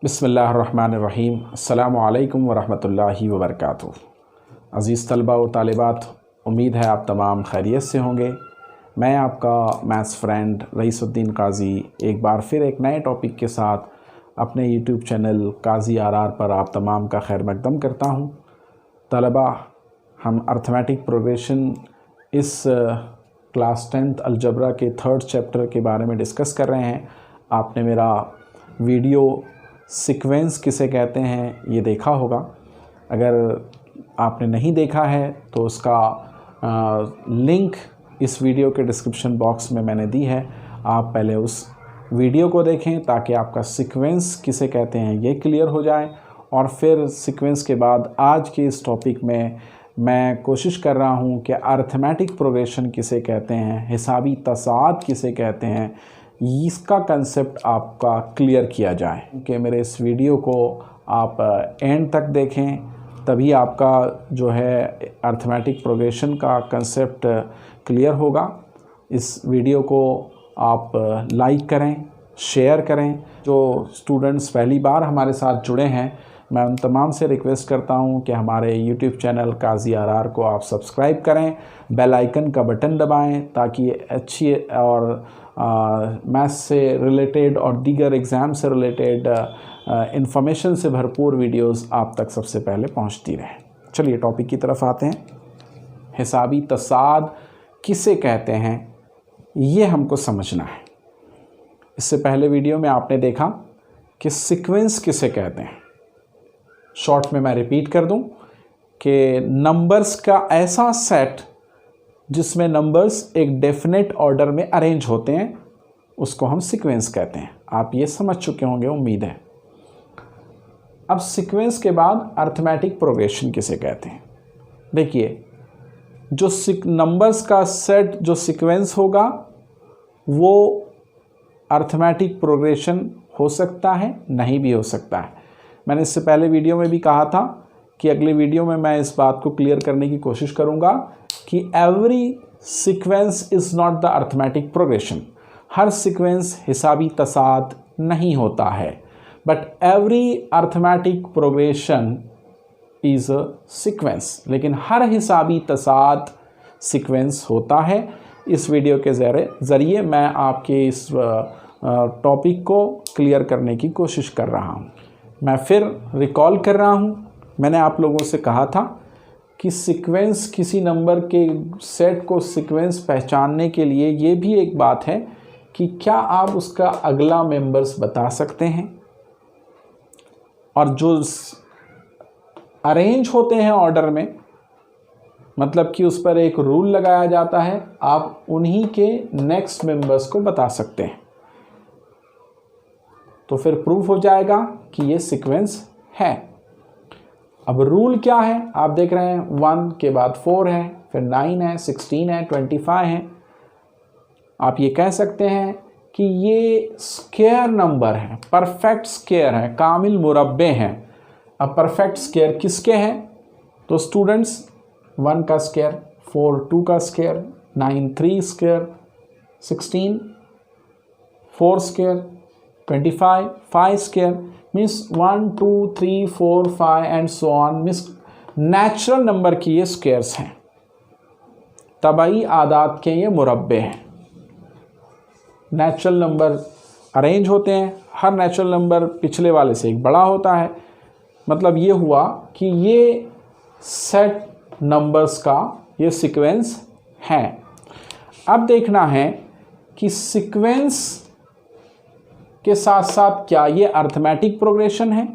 बिस्मिल्लाहिर्रहमानिर्रहीम। अस्सलामु अलैकुम वरहमतुल्लाहि वबरकातुहू। अज़ीज़ तलबा व तालिबात, उम्मीद है आप तमाम खैरियत से होंगे। मैं आपका मैथ्स फ्रेंड रईसुद्दीन काजी एक बार फिर एक नए टॉपिक के साथ अपने यूट्यूब चैनल काजी आर पर आप तमाम का खैर मकदम करता हूँ। तलबा, हम अर्थमेटिक प्रोग्रेशन इस क्लास 10th अलजबरा के 3rd चैप्टर के बारे में डिस्कस कर रहे हैं। आपने मेरा वीडियो सीक्वेंस किसे कहते हैं ये देखा होगा। अगर आपने नहीं देखा है तो उसका लिंक इस वीडियो के डिस्क्रिप्शन बॉक्स में मैंने दी है। आप पहले उस वीडियो को देखें ताकि आपका सीक्वेंस किसे कहते हैं ये क्लियर हो जाए, और फिर सीक्वेंस के बाद आज के इस टॉपिक में मैं कोशिश कर रहा हूँ कि अर्थमेटिक प्रोग्रेशन किसे कहते हैं, हिसाबी तसाद किसे कहते हैं, इसका कंसेप्ट आपका क्लियर किया जाए। कि मेरे इस वीडियो को आप एंड तक देखें, तभी आपका जो है अर्थमेटिक प्रोग्रेशन का कंसेप्ट क्लियर होगा। इस वीडियो को आप लाइक करें, शेयर करें। जो स्टूडेंट्स पहली बार हमारे साथ जुड़े हैं, मैं उन तमाम से रिक्वेस्ट करता हूं कि हमारे यूट्यूब चैनल काजी आर को आप सब्सक्राइब करें, बेल आइकन का बटन दबाएं ताकि अच्छी और मैथ्स से रिलेटेड और दीगर एग्ज़ाम से रिलेटेड इंफॉर्मेशन से भरपूर वीडियोस आप तक सबसे पहले पहुंचती रहे। चलिए टॉपिक की तरफ आते हैं। हिसाबी तसाद किसे कहते हैं ये हमको समझना है। इससे पहले वीडियो में आपने देखा कि सीक्वेंस किसे कहते हैं। शॉर्ट में मैं रिपीट कर दूं कि नंबर्स का ऐसा सेट जिसमें नंबर्स एक डेफिनेट ऑर्डर में अरेंज होते हैं उसको हम सीक्वेंस कहते हैं। आप ये समझ चुके होंगे, उम्मीद है। अब सीक्वेंस के बाद अर्थमेटिक प्रोग्रेशन किसे कहते हैं। देखिए, जो नंबर्स का सेट जो सीक्वेंस होगा वो अर्थमेटिक प्रोग्रेशन हो सकता है, नहीं भी हो सकता है। मैंने इससे पहले वीडियो में भी कहा था कि अगले वीडियो में मैं इस बात को क्लियर करने की कोशिश करूंगा कि every sequence is not the arithmetic progression. हर सीक्वेंस हिसाबी तसाद नहीं होता है, but every arithmetic progression is a sequence. लेकिन हर हिसाबी तसाद सीक्वेंस होता है। इस वीडियो के ज़रिए मैं आपके इस टॉपिक को क्लियर करने की कोशिश कर रहा हूँ। मैं फिर रिकॉल कर रहा हूँ, मैंने आप लोगों से कहा था कि सीक्वेंस, किसी नंबर के सेट को सीक्वेंस पहचानने के लिए ये भी एक बात है कि क्या आप उसका अगला मेंबर्स बता सकते हैं। और जो अरेंज होते हैं ऑर्डर में, मतलब कि उस पर एक रूल लगाया जाता है, आप उन्हीं के नेक्स्ट मेंबर्स को बता सकते हैं। तो फिर प्रूफ हो जाएगा कि ये सीक्वेंस है। अब रूल क्या है, आप देख रहे हैं 1 के बाद 4 है, फिर 9 है, 16 है, 25 है। आप ये कह सकते हैं कि ये स्क्वायर नंबर है, परफेक्ट स्क्वायर है, कामिल मुरब्बे हैं। अब परफेक्ट स्क्वायर किसके हैं? तो स्टूडेंट्स, 1 का स्क्वायर, 4 2 का square, 9 3 square, 16 4 square, 25 5 square, means 1 2 3 4 5 and so on. Means natural number की ये स्क्वायर्स हैं, तबाई आदात के ये मुरब्बे हैं। नेचुरल नंबर अरेंज होते हैं, हर नेचुरल नंबर पिछले वाले से एक बड़ा होता है। मतलब ये हुआ कि ये सेट नंबर्स का ये सीक्वेंस है। अब देखना है कि सीक्वेंस के साथ साथ क्या ये अर्थमेटिक प्रोग्रेशन है।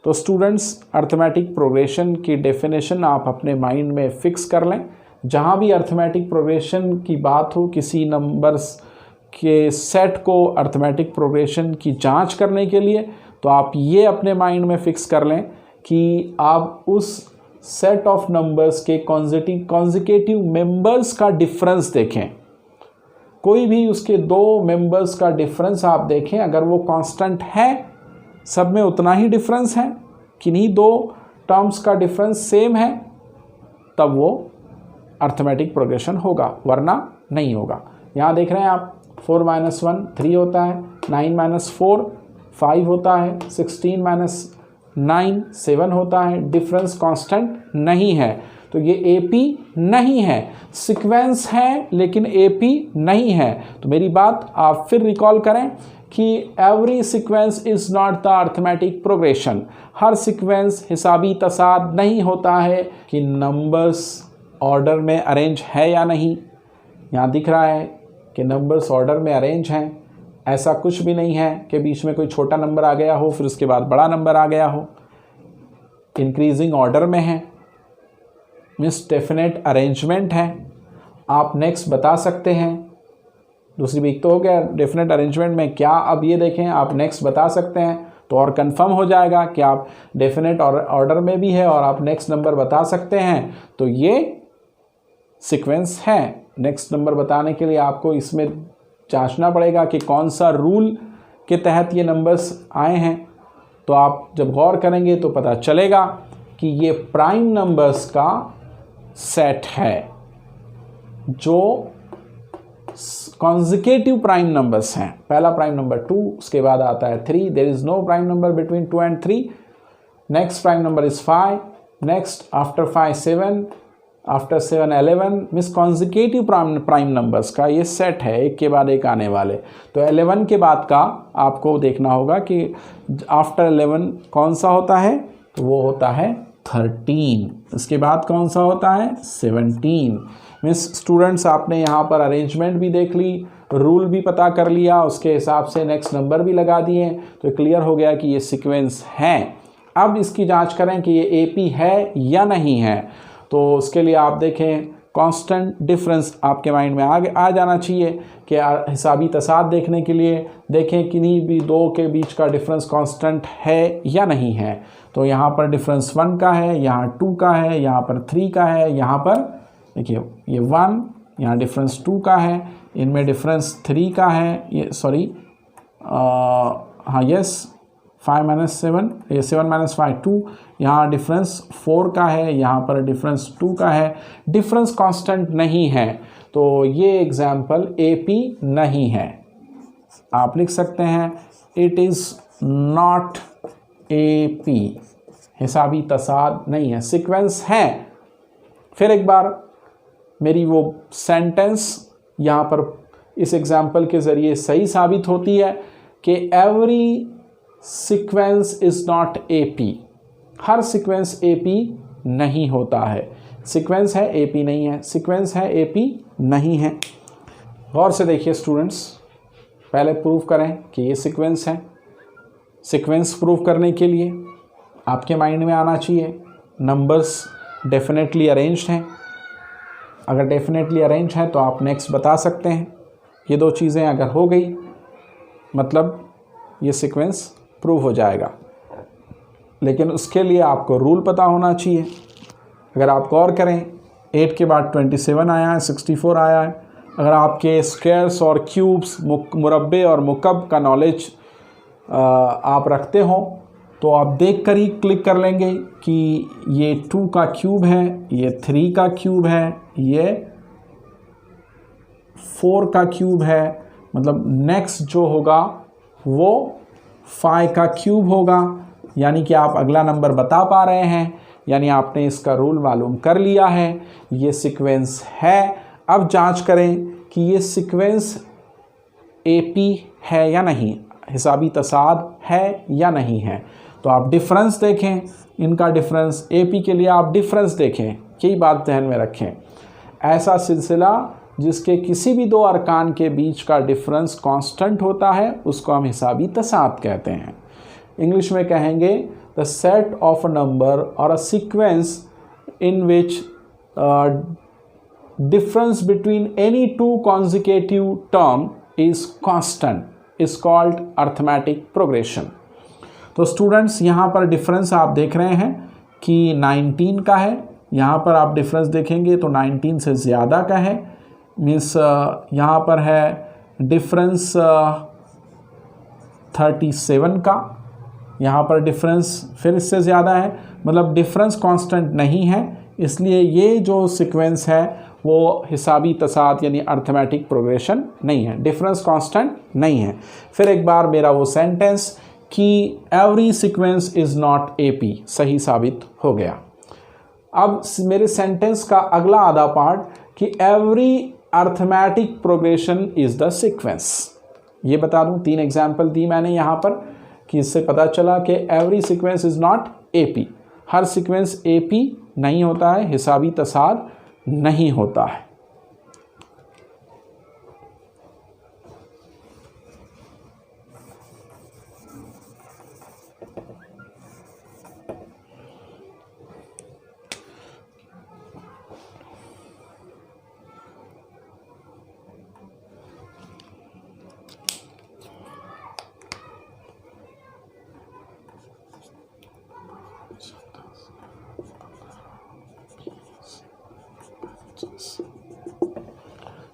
तो स्टूडेंट्स, अर्थमेटिक प्रोग्रेशन की डेफिनेशन आप अपने माइंड में फिक्स कर लें। जहाँ भी अर्थमेटिक प्रोग्रेशन की बात हो, किसी नंबर्स के सेट को अर्थमेटिक प्रोग्रेशन की जांच करने के लिए, तो आप ये अपने माइंड में फिक्स कर लें कि आप उस सेट ऑफ नंबर्स के कॉन्जिक्यूटिव मेंबर्स का डिफरेंस देखें। कोई भी उसके 2 मेंबर्स का डिफरेंस आप देखें, अगर वो कांस्टेंट है, सब में उतना ही डिफरेंस है, किन्हीं 2 टर्म्स का डिफरेंस सेम है, तब वो अर्थमेटिक प्रोग्रेशन होगा, वरना नहीं होगा। यहाँ देख रहे हैं आप 4 - 1 3 होता है, 9 - 4 5 होता है, 16 माइनस 9 7 होता है, डिफरेंस कांस्टेंट नहीं है, तो ये AP नहीं है। सीक्वेंस है लेकिन AP नहीं है। तो मेरी बात आप फिर रिकॉल करें कि every sequence is not the arithmetic progression. हर सीक्वेंस हिसाबी तसाद नहीं होता है कि नंबर्स ऑर्डर में अरेंज है या नहीं। यहाँ दिख रहा है कि नंबर्स ऑर्डर में अरेंज हैं, ऐसा कुछ भी नहीं है कि बीच में कोई छोटा नंबर आ गया हो फिर उसके बाद बड़ा नंबर आ गया हो। इंक्रीजिंग ऑर्डर में है, मीन्स डेफिनेट अरेंजमेंट है। आप नेक्स्ट बता सकते हैं। दूसरी वीक तो हो गया डेफिनेट अरेंजमेंट में क्या, अब ये देखें आप नेक्स्ट बता सकते हैं तो और कंफर्म हो जाएगा कि आप डेफिनेट ऑर्डर में भी है और आप नेक्स्ट नंबर बता सकते हैं, तो ये सीक्वेंस है। नेक्स्ट नंबर बताने के लिए आपको इसमें जांचना पड़ेगा कि कौन सा रूल के तहत ये नंबर्स आए हैं। तो आप जब गौर करेंगे तो पता चलेगा कि ये प्राइम नंबर्स का सेट है जो कॉन्जिक्यूटिव प्राइम नंबर्स हैं। पहला प्राइम नंबर 2, उसके बाद आता है 3, there is no prime number between 2 and 3। Next prime number is 5, next after 5 7, after 7 11, means consecutive prime numbers का ये सेट है, एक के बाद एक आने वाले। तो 11 के बाद का आपको देखना होगा कि आफ्टर 11 कौन सा होता है, तो वो होता है 13। इसके बाद कौन सा होता है 17। मीन्स स्टूडेंट्स आपने यहाँ पर अरेंजमेंट भी देख ली, रूल भी पता कर लिया, उसके हिसाब से नेक्स्ट नंबर भी लगा दिए, तो क्लियर हो गया कि ये सीक्वेंस है। अब इसकी जांच करें कि ये AP है या नहीं है। तो उसके लिए आप देखें कांस्टेंट डिफरेंस आपके माइंड में आ जाना चाहिए कि हिसाबी तसाद देखने के लिए देखें किन्हीं भी दो के बीच का डिफरेंस कांस्टेंट है या नहीं है। तो यहाँ पर डिफरेंस 1 का है, यहाँ 2 का है, यहाँ पर 3 का है, यहाँ पर देखिए ये 1, यहाँ डिफरेंस 2 का है, इनमें डिफरेंस 3 का है, ये सॉरी हाँ यस 5 माइनस 7, ये 7 माइनस 5 2, यहाँ डिफरेंस 4 का है, यहाँ पर डिफरेंस 2 का है, डिफरेंस कांस्टेंट नहीं है। तो ये एग्जाम्पल AP नहीं है। आप लिख सकते हैं इट इज़ नॉट AP, हिसाबी तसाद नहीं है, सीक्वेंस है। फिर एक बार मेरी वो सेंटेंस यहाँ पर इस एग्जाम्पल के ज़रिए सही साबित होती है कि every sequence is not AP। Her sequence AP नहीं होता है। सीक्वेंस है AP नहीं है, सीक्वेंस है AP नहीं है। गौर से देखिए स्टूडेंट्स, पहले प्रूव करें कि ये सीक्वेंस है। सीक्वेंस प्रूव करने के लिए आपके माइंड में आना चाहिए नंबर्स डेफिनेटली अरेंज्ड हैं। अगर डेफिनेटली अरेंज है तो आप नेक्स्ट बता सकते हैं। ये दो चीज़ें अगर हो गई मतलब ये सीक्वेंस प्रूव हो जाएगा। लेकिन उसके लिए आपको रूल पता होना चाहिए। अगर आप गौर करें 8 के बाद 27 आया है, 64 आया है। अगर आपके स्क्वायर्स और क्यूब्स, मुरब्बे और मुकब का नॉलेज आप रखते हो तो आप देख कर ही क्लिक कर लेंगे कि ये 2 का क्यूब है, ये 3 का क्यूब है, ये 4 का क्यूब है। मतलब नेक्स्ट जो होगा वो 5 का क्यूब होगा। यानी कि आप अगला नंबर बता पा रहे हैं, यानी आपने इसका रूल मालूम कर लिया है। ये सीक्वेंस है। अब जांच करें कि ये सीक्वेंस AP है या नहीं, हिसाबी तसाद है या नहीं है। तो आप डिफरेंस देखें, इनका डिफरेंस AP के लिए आप डिफरेंस देखें, यही बात ध्यान में रखें। ऐसा सिलसिला जिसके किसी भी दो अरकान के बीच का डिफरेंस कांस्टेंट होता है उसको हम हिसाबी तसाद कहते हैं। इंग्लिश में कहेंगे the set of a number और a sequence in which difference between any two consecutive term is constant is called arithmetic progression। तो स्टूडेंट्स यहाँ पर डिफरेंस आप देख रहे हैं कि 19 का है। यहाँ पर आप डिफरेंस देखेंगे तो 19 से ज़्यादा का है। मीन्स यहाँ पर है डिफरेंस 37 का, यहाँ पर डिफरेंस फिर इससे ज़्यादा है। मतलब डिफरेंस कांस्टेंट नहीं है, इसलिए ये जो सीक्वेंस है वो हिसाबी तसाद यानी अर्थमेटिक प्रोग्रेशन नहीं है, डिफरेंस कांस्टेंट नहीं है। फिर एक बार मेरा वो सेंटेंस कि every sequence is not AP सही साबित हो गया। अब मेरे सेंटेंस का अगला आधा पार्ट कि every arithmetic progression is the sequence. ये बता दूं, 3 एग्जाम्पल दी मैंने यहाँ पर कि इससे पता चला कि every sequence is not AP, her sequence AP नहीं होता है, हिसाबी तसाद नहीं होता है।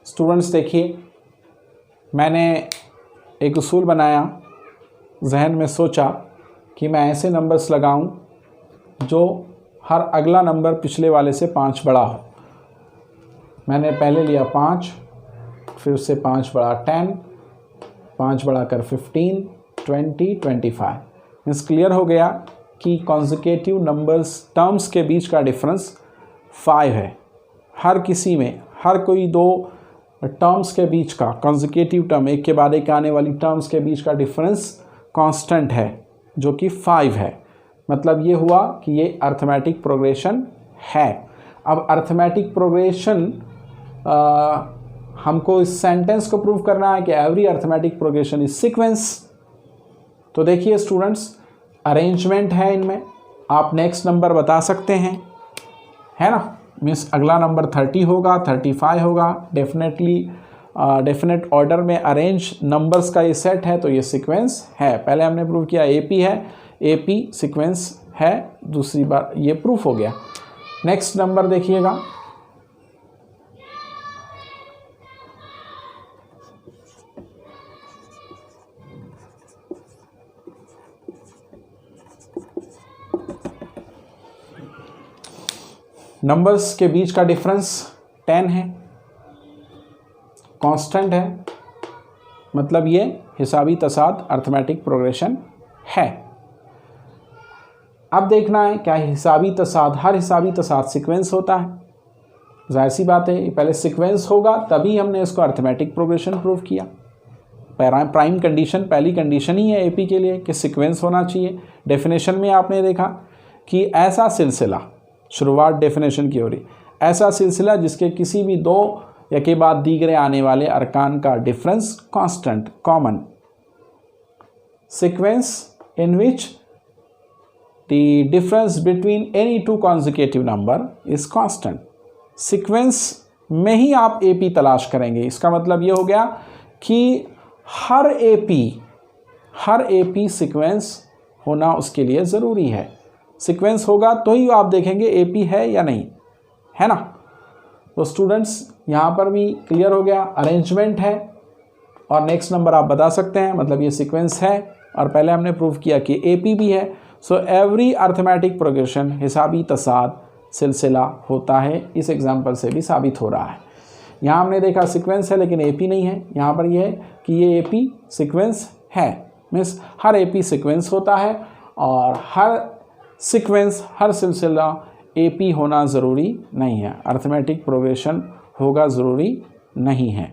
स्टूडेंट्स देखिए, मैंने एक उसूल बनाया, जहन में सोचा कि मैं ऐसे नंबर्स लगाऊं जो हर अगला नंबर पिछले वाले से 5 बड़ा हो। मैंने पहले लिया 5, फिर उससे 5 बड़ा 10, 5 बड़ा कर 15, 20, 25। मीन्स क्लियर हो गया कि कॉन्जिक्यूटिव नंबर्स टर्म्स के बीच का डिफरेंस 5 है। हर किसी में, हर कोई 2 टर्म्स के बीच का, कॉन्जिक्यूटिव टर्म एक के बाद एक आने वाली टर्म्स के बीच का डिफरेंस कांस्टेंट है जो कि 5 है। मतलब ये हुआ कि ये अर्थमेटिक प्रोग्रेशन है। अब अर्थमेटिक प्रोग्रेशन हमको इस सेंटेंस को प्रूव करना है कि every arithmetic progression is sequence. तो देखिए स्टूडेंट्स, अरेंजमेंट है इनमें, आप नेक्स्ट नंबर बता सकते हैं, है ना। मीन्स अगला नंबर 30 होगा, 35 होगा, डेफिनेट ऑर्डर में अरेंज नंबर्स का ये सेट है, तो ये सीक्वेंस है। पहले हमने प्रूव किया एपी है, एपी सीक्वेंस है, दूसरी बार ये प्रूफ हो गया। नेक्स्ट नंबर देखिएगा, नंबर्स के बीच का डिफरेंस 10 है, कांस्टेंट है, मतलब ये हिसाबी तसाद अर्थमेटिक प्रोग्रेशन है। अब देखना है क्या हिसाबी तसाद, हर हिसाबी तसाद सीक्वेंस होता है। जाहिर सी बात है, पहले सीक्वेंस होगा तभी हमने इसको अर्थमेटिक प्रोग्रेशन प्रूव किया। प्राइम कंडीशन, पहली कंडीशन ही है एपी के लिए कि सीक्वेंस होना चाहिए। डेफिनेशन में आपने देखा कि ऐसा सिलसिला, शुरुआत डेफिनेशन की हो रही, ऐसा सिलसिला जिसके किसी भी 2 या के बाद दीगरे आने वाले अरकान का difference constant, common. Sequence in which the difference between any 2 consecutive number is constant. Sequence में ही आप एपी तलाश करेंगे। इसका मतलब ये हो गया कि हर एपी सीक्वेंस होना उसके लिए ज़रूरी है। सीक्वेंस होगा तो ही आप देखेंगे एपी है या नहीं, है ना। तो स्टूडेंट्स यहाँ पर भी क्लियर हो गया, अरेंजमेंट है और नेक्स्ट नंबर आप बता सकते हैं, मतलब ये सीक्वेंस है और पहले हमने प्रूव किया कि एपी भी है। सो एवरी अर्थमेटिक प्रोग्रेशन हिसाबी तसाद सिलसिला होता है। इस एग्जाम्पल से भी साबित हो रहा है। यहाँ हमने देखा सीक्वेंस है लेकिन एपी नहीं है, यहाँ पर यह है कि ये एपी सीक्वेंस है। मीन्स हर एपी सीक्वेंस होता है और हर सीक्वेंस, हर सिलसिला एपी होना ज़रूरी नहीं है, अर्थमेटिक प्रोग्रेशन होगा ज़रूरी नहीं है।